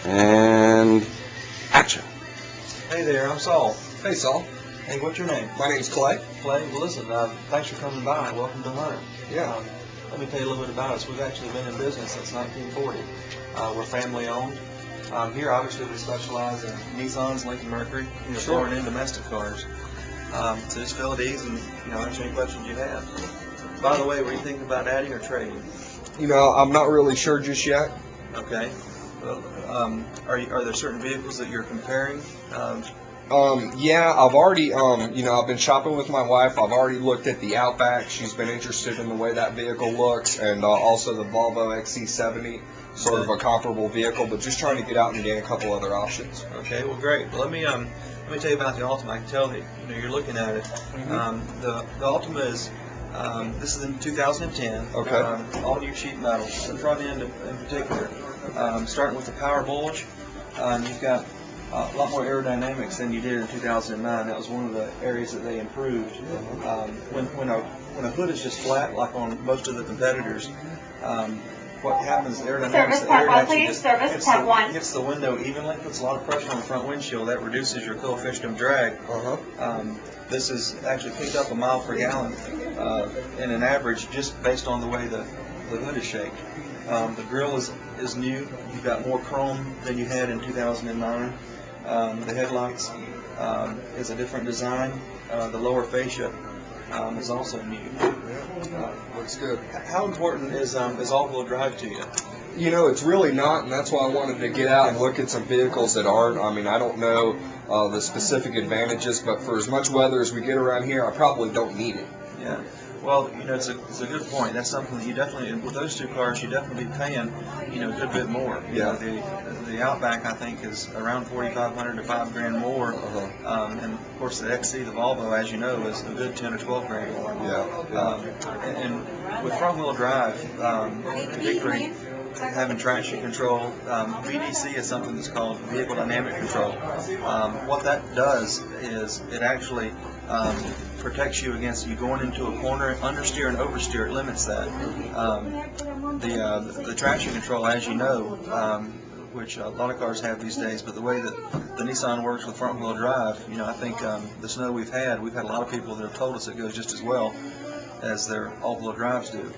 And action. Hey there, I'm Saul. Hey, Saul. Hey, what's your name? My name's Clay. Clay. Well, listen, thanks for coming by. Welcome to Hunter. Yeah. Let me tell you a little bit about us. We've actually been in business since 1940. We're family owned. Here, obviously, we specialize in Nissans, Lincoln Mercury, foreign and domestic cars. So just fill it easy and answer any questions you have. By the way, were you thinking about adding or trading? I'm not really sure just yet. Okay. Well, are there certain vehicles that you're comparing? Yeah, I've already, I've been shopping with my wife. I've already looked at the Outback. She's been interested in the way that vehicle looks, and also the Volvo XC70, sort of a comparable vehicle, but just trying to get out and gain a couple other options. Okay, well, great. Well, let me tell you about the Altima. I can tell that you're looking at it. Mm-hmm. The Altima is this is in 2010. Okay. All new sheet metal. The front end in particular, starting with the power bulge. You've got a lot more aerodynamics than you did in 2009. That was one of the areas that they improved. When a hood is just flat, like on most of the competitors, what happens is aerodynamics, the air actually just hits the window evenly, puts a lot of pressure on the front windshield. That reduces your coefficient of drag. This is actually picked up a mile per gallon in an average just based on the way the hood is shaped. The grille is new. You've got more chrome than you had in 2009. The headlights is a different design. The lower fascia is also new. Looks good. How important is all-wheel drive to you? It's really not, and that's why I wanted to get out and look at some vehicles that aren't. I mean, I don't know the specific advantages, but for as much weather as we get around here, I probably don't need it. Yeah. Well, it's a good point. That's something that you definitely, with those two cars, you definitely be paying, a good bit more. The Outback, I think, is around $4,500 to $5,000 more, and of course the XC, the Volvo, as you know, is a good $10,000 or $12,000 more. And with front-wheel drive, particularly having traction control, VDC is something that's called vehicle dynamic control. What that does is it actually protects you against you going into a corner, understeer and oversteer. It limits that. The traction control, as you know, which a lot of cars have these days, but the way that the Nissan works with front-wheel drive, I think the snow we've had a lot of people that have told us it goes just as well as their all-wheel drives do.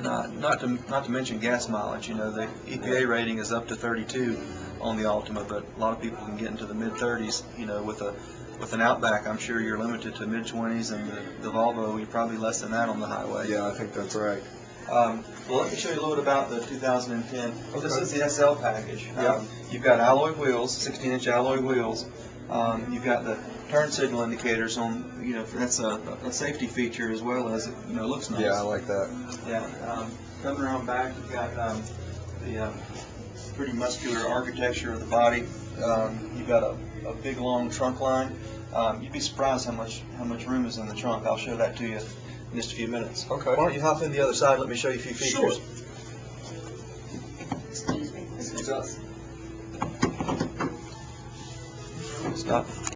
Not to mention gas mileage. The EPA rating is up to 32 on the Altima, but a lot of people can get into the mid-30s. With an Outback, I'm sure you're limited to mid-20s, and the Volvo, you're probably less than that on the highway. Yeah, I think that's right. Well, let me show you a little bit about the 2010. Okay. This is the SL package. You've got alloy wheels, 16-inch alloy wheels. You've got the turn signal indicators on. That's a safety feature as well as it looks nice. Yeah, I like that. Yeah. Coming around back, you've got the pretty muscular architecture of the body. You've got a big long trunk line. You'd be surprised how much room is in the trunk. I'll show that to you in just a few minutes. Okay. Why don't you hop in the other side? Let me show you a few features. Excuse us. Stop.